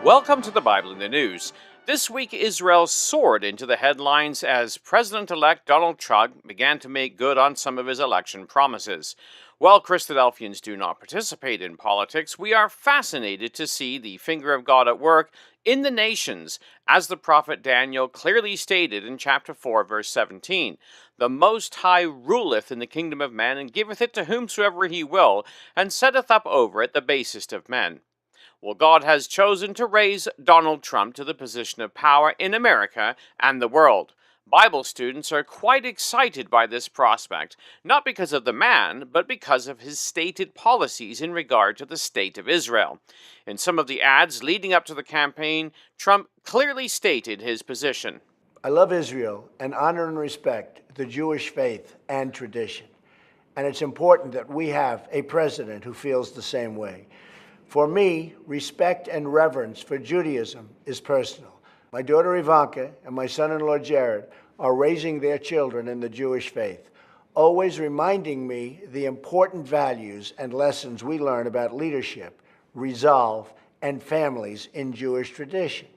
Welcome to the Bible in the News. This week, Israel soared into the headlines as President-elect Donald Trump began to make good on some of his election promises. While Christadelphians do not participate in politics, we are fascinated to see the finger of God at work in the nations, as the prophet Daniel clearly stated in chapter 4, verse 17. The Most High ruleth in the kingdom of men, and giveth it to whomsoever he will, and setteth up over it the basest of men. Well, God has chosen to raise Donald Trump to the position of power in America and the world. Bible students are quite excited by this prospect, not because of the man, but because of his stated policies in regard to the state of Israel. In some of the ads leading up to the campaign, Trump clearly stated his position. I love Israel and honor and respect the Jewish faith and tradition. And it's important that we have a president who feels the same way. For me, respect and reverence for Judaism is personal. My daughter Ivanka and my son-in-law Jared are raising their children in the Jewish faith, always reminding me the important values and lessons we learn about leadership, resolve, and families in Jewish tradition.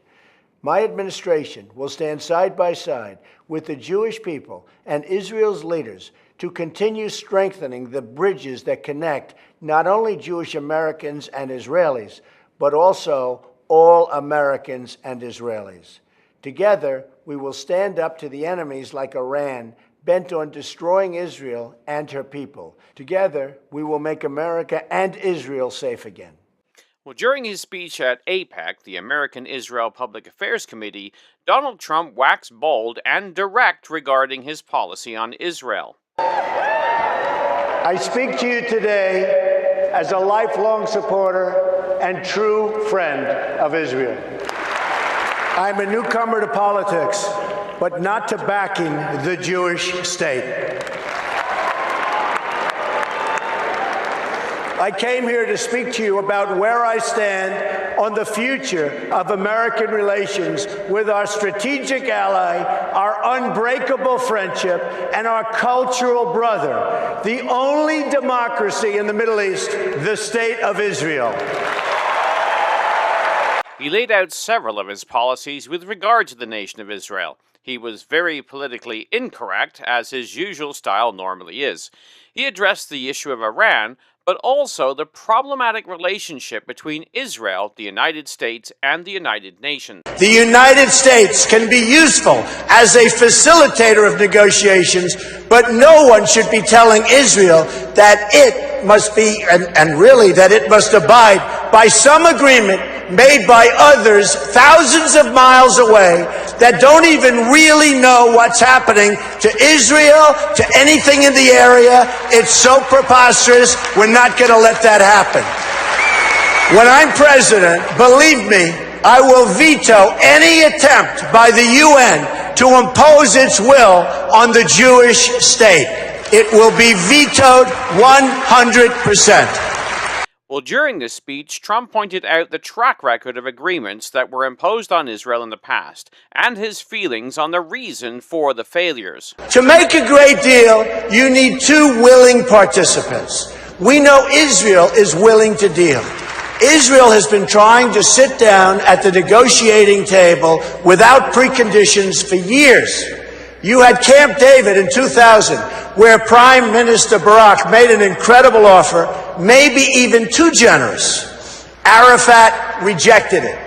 My administration will stand side by side with the Jewish people and Israel's leaders to continue strengthening the bridges that connect not only Jewish Americans and Israelis, but also all Americans and Israelis. Together, we will stand up to the enemies like Iran, bent on destroying Israel and her people. Together, we will make America and Israel safe again. Well, during his speech at AIPAC, the American Israel Public Affairs Committee, Donald Trump waxed bold and direct regarding his policy on Israel. I speak to you today as a lifelong supporter and true friend of Israel. I'm a newcomer to politics, but not to backing the Jewish state. I came here to speak to you about where I stand on the future of American relations with our strategic ally, our unbreakable friendship, and our cultural brother, the only democracy in the Middle East, the State of Israel. He laid out several of his policies with regard to the nation of Israel. He was very politically incorrect, as his usual style normally is. He addressed the issue of Iran, but also the problematic relationship between Israel, the United States, and the United Nations. The United States can be useful as a facilitator of negotiations, but no one should be telling Israel that it must be, and really that it must abide by some agreement made by others thousands of miles away that don't even really know what's happening to Israel, to anything in the area. It's so preposterous. We're not going to let that happen. When I'm president, believe me, I will veto any attempt by the UN to impose its will on the Jewish state. It will be vetoed 100%. Well, during this speech, Trump pointed out the track record of agreements that were imposed on Israel in the past, and his feelings on the reason for the failures. To make a great deal, you need two willing participants. We know Israel is willing to deal. Israel has been trying to sit down at the negotiating table without preconditions for years. You had Camp David in 2000, where Prime Minister Barak made an incredible offer, maybe even too generous. Arafat rejected it.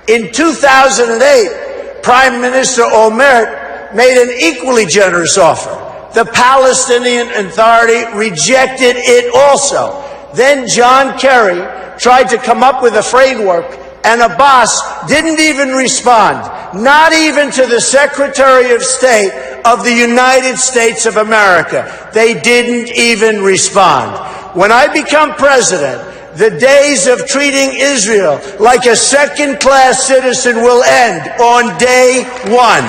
In 2008, Prime Minister Olmert made an equally generous offer. The Palestinian Authority rejected it also. Then John Kerry tried to come up with a framework, and Abbas didn't even respond, not even to the Secretary of State of the United States of America. They didn't even respond. When I become president, the days of treating Israel like a second-class citizen will end on day one.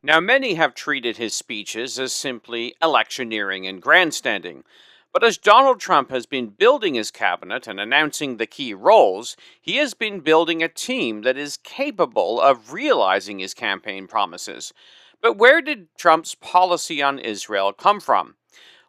Now, many have treated his speeches as simply electioneering and grandstanding. But as Donald Trump has been building his cabinet and announcing the key roles, he has been building a team that is capable of realizing his campaign promises. But where did Trump's policy on Israel come from?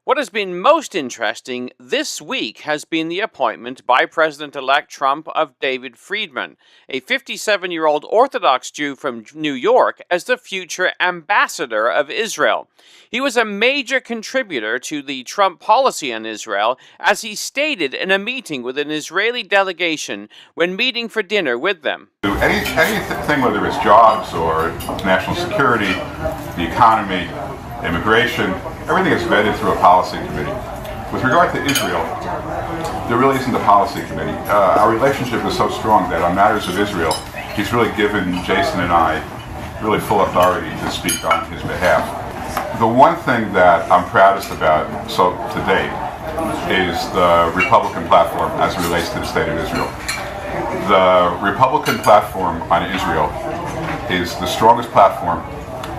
What has been most interesting this week has been the appointment by President-elect Trump of David Friedman, a 57-year-old Orthodox Jew from New York, as the future ambassador of Israel. He was a major contributor to the Trump policy on Israel, as he stated in a meeting with an Israeli delegation when meeting for dinner with them. Anything, whether it's jobs or national security, the economy, immigration, everything is vetted through a policy committee. With regard to Israel, there really isn't a policy committee. Our relationship is so strong that on matters of Israel, he's really given Jason and I really full authority to speak on his behalf. The one thing that I'm proudest about to date is the Republican platform as it relates to the state of Israel. The Republican platform on Israel is the strongest platform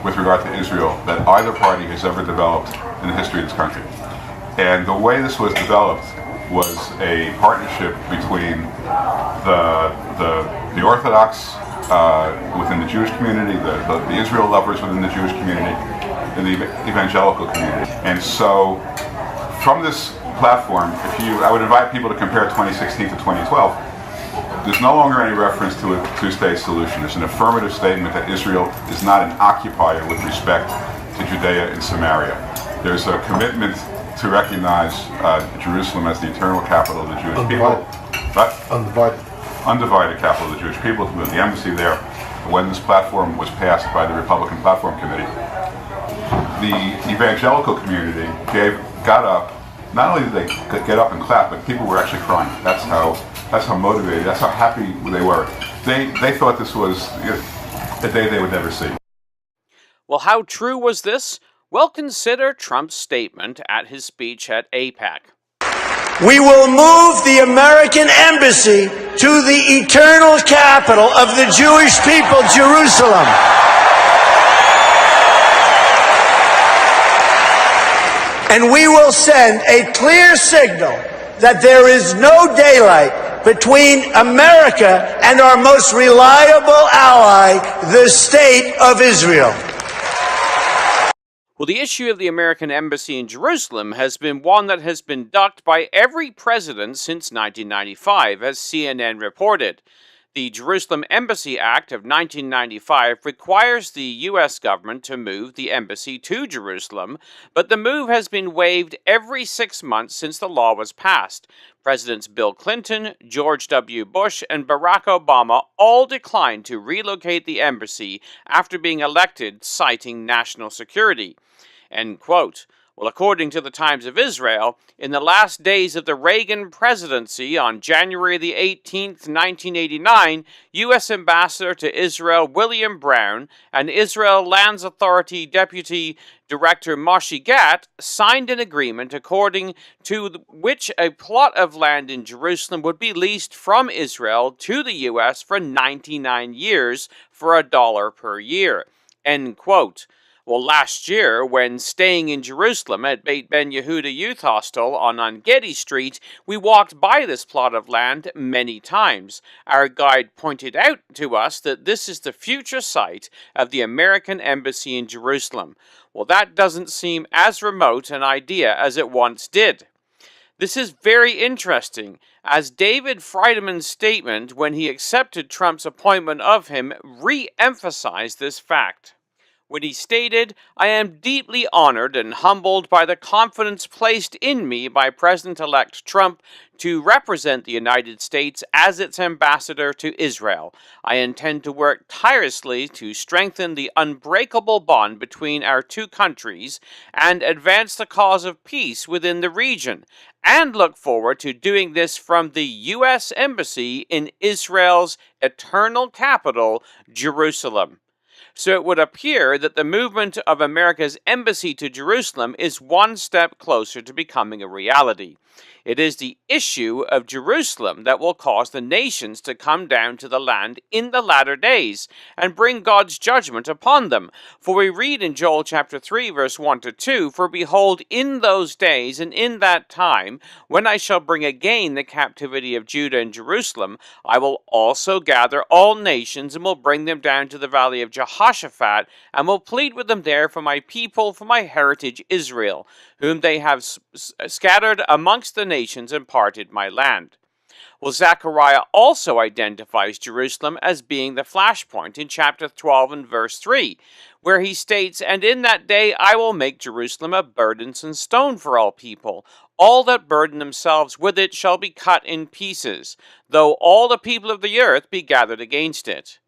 with regard to Israel that either party has ever developed in the history of this country. And the way this was developed was a partnership between the Orthodox within the Jewish community, the Israel lovers within the Jewish community, and the evangelical community. And so from this platform, I would invite people to compare 2016 to 2012. There's no longer any reference to a two-state solution. There's an affirmative statement that Israel is not an occupier with respect to Judea and Samaria. There's a commitment to recognize Jerusalem as the eternal capital of the Jewish people. But undivided capital of the Jewish people, with the embassy there. When this platform was passed by the Republican Platform Committee, the evangelical community got up. Not only did they get up and clap, but people were actually crying. That's how motivated, that's how happy they were. They thought this was a day they would never see. Well, how true was this? Well, consider Trump's statement at his speech at AIPAC. We will move the American embassy to the eternal capital of the Jewish people, Jerusalem. And we will send a clear signal that there is no daylight between America and our most reliable ally, the State of Israel. Well, the issue of the American embassy in Jerusalem has been one that has been ducked by every president since 1995, as CNN reported. The Jerusalem Embassy Act of 1995 requires the U.S. government to move the embassy to Jerusalem, but the move has been waived every 6 months since the law was passed. Presidents Bill Clinton, George W. Bush, and Barack Obama all declined to relocate the embassy after being elected, citing national security. End quote. Well, according to the Times of Israel, in the last days of the Reagan presidency on January the 18th, 1989, U.S. Ambassador to Israel William Brown and Israel Lands Authority Deputy Director Moshe Gat signed an agreement according to which a plot of land in Jerusalem would be leased from Israel to the U.S. for 99 years for $1 per year. End quote. Well, last year, when staying in Jerusalem at Beit Ben Yehuda Youth Hostel on Engedi Street, we walked by this plot of land many times. Our guide pointed out to us that this is the future site of the American Embassy in Jerusalem. Well, that doesn't seem as remote an idea as it once did. This is very interesting, as David Friedman's statement when he accepted Trump's appointment of him re-emphasized this fact. When he stated, "I am deeply honored and humbled by the confidence placed in me by President-elect Trump to represent the United States as its ambassador to Israel. I intend to work tirelessly to strengthen the unbreakable bond between our two countries and advance the cause of peace within the region, and look forward to doing this from the U.S. Embassy in Israel's eternal capital, Jerusalem." So it would appear that the movement of America's embassy to Jerusalem is one step closer to becoming a reality. It is the issue of Jerusalem that will cause the nations to come down to the land in the latter days and bring God's judgment upon them. For we read in Joel chapter 3 verse 1 to 2, "For behold, in those days and in that time, when I shall bring again the captivity of Judah and Jerusalem, I will also gather all nations and will bring them down to the valley of Jehoshaphat and will plead with them there for my people, for my heritage Israel, whom they have scattered amongst the nations and parted my land." Well, Zechariah also identifies Jerusalem as being the flashpoint in chapter 12 and verse 3, where he states, "And in that day I will make Jerusalem a burdensome stone for all people. All that burden themselves with it shall be cut in pieces, though all the people of the earth be gathered against it."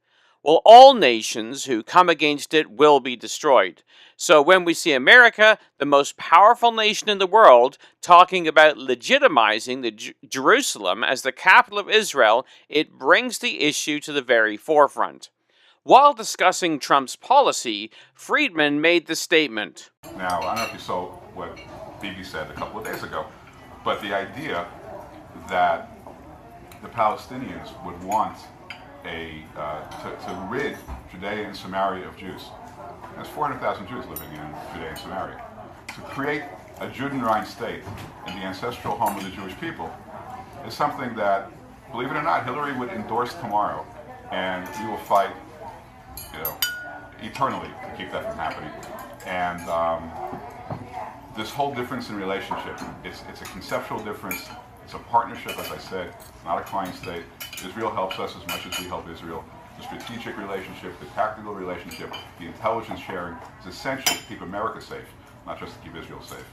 Well, all nations who come against it will be destroyed. So when we see America, the most powerful nation in the world, talking about legitimizing Jerusalem as the capital of Israel, it brings the issue to the very forefront. While discussing Trump's policy, Friedman made the statement. Now, I don't know if you saw what Bibi said a couple of days ago, but the idea that the Palestinians would want to rid Judea and Samaria of Jews. There's 400,000 Jews living in Judea and Samaria. To create a Judenrein state in the ancestral home of the Jewish people is something that, believe it or not, Hillary would endorse tomorrow, and we will fight, eternally to keep that from happening. And this whole difference in relationship, it's a conceptual difference. It's a partnership, as I said, not a client state. Israel helps us as much as we help Israel. The strategic relationship, the tactical relationship, the intelligence sharing is essential to keep America safe, not just to keep Israel safe.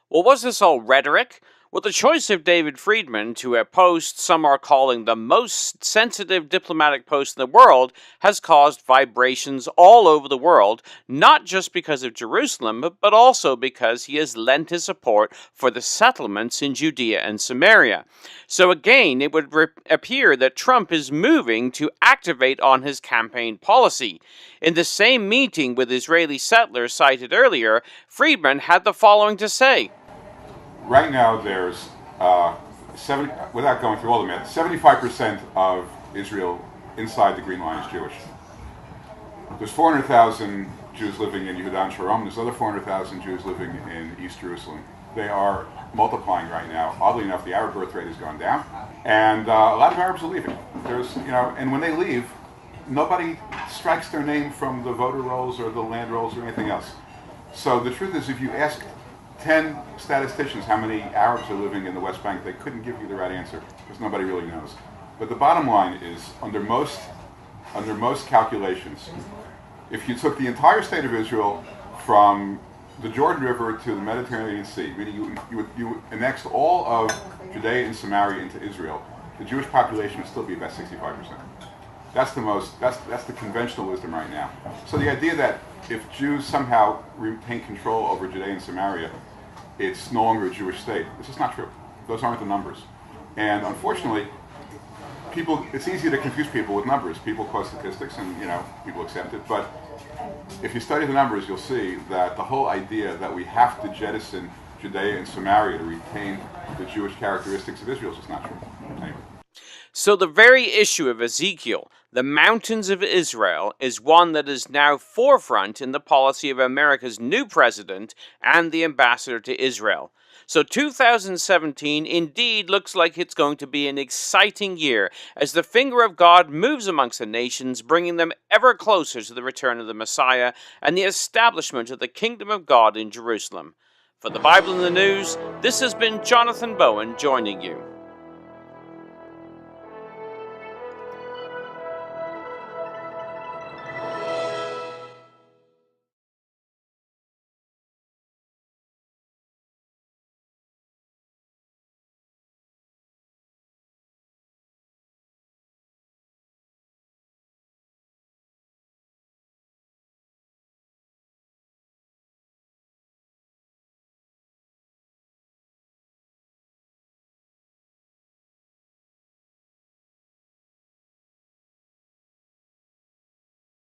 Well, was this all rhetoric? Well, the choice of David Friedman to a post some are calling the most sensitive diplomatic post in the world has caused vibrations all over the world, not just because of Jerusalem, but also because he has lent his support for the settlements in Judea and Samaria. So again, it would appear that Trump is moving to activate on his campaign policy. In the same meeting with Israeli settlers cited earlier, Friedman had the following to say. Right now, there's, without going through all the math, 75% of Israel inside the Green Line is Jewish. There's 400,000 Jews living in Yehuda and Sharon. There's other 400,000 Jews living in East Jerusalem. They are multiplying right now. Oddly enough, the Arab birth rate has gone down, and a lot of Arabs are leaving. And when they leave, nobody strikes their name from the voter rolls or the land rolls or anything else. So the truth is, if you ask 10 statisticians how many Arabs are living in the West Bank, they couldn't give you the right answer because nobody really knows. But the bottom line is, under most calculations, if you took the entire state of Israel from the Jordan River to the Mediterranean Sea, meaning you annexed all of Judea and Samaria into Israel, the Jewish population would still be about 65%. That's the conventional wisdom right now. So the idea that if Jews somehow retain control over Judea and Samaria, it's no longer a Jewish state. This is not true. Those aren't the numbers. And unfortunately, it's easy to confuse people with numbers. People quote statistics and, people accept it. But if you study the numbers, you'll see that the whole idea that we have to jettison Judea and Samaria to retain the Jewish characteristics of Israel is just not true. Anyway. So the very issue of Ezekiel, the mountains of Israel, is one that is now forefront in the policy of America's new president and the ambassador to Israel. So 2017 indeed looks like it's going to be an exciting year as the finger of God moves amongst the nations, bringing them ever closer to the return of the Messiah and the establishment of the kingdom of God in Jerusalem. For the Bible in the News, this has been Jonathan Bowen joining you.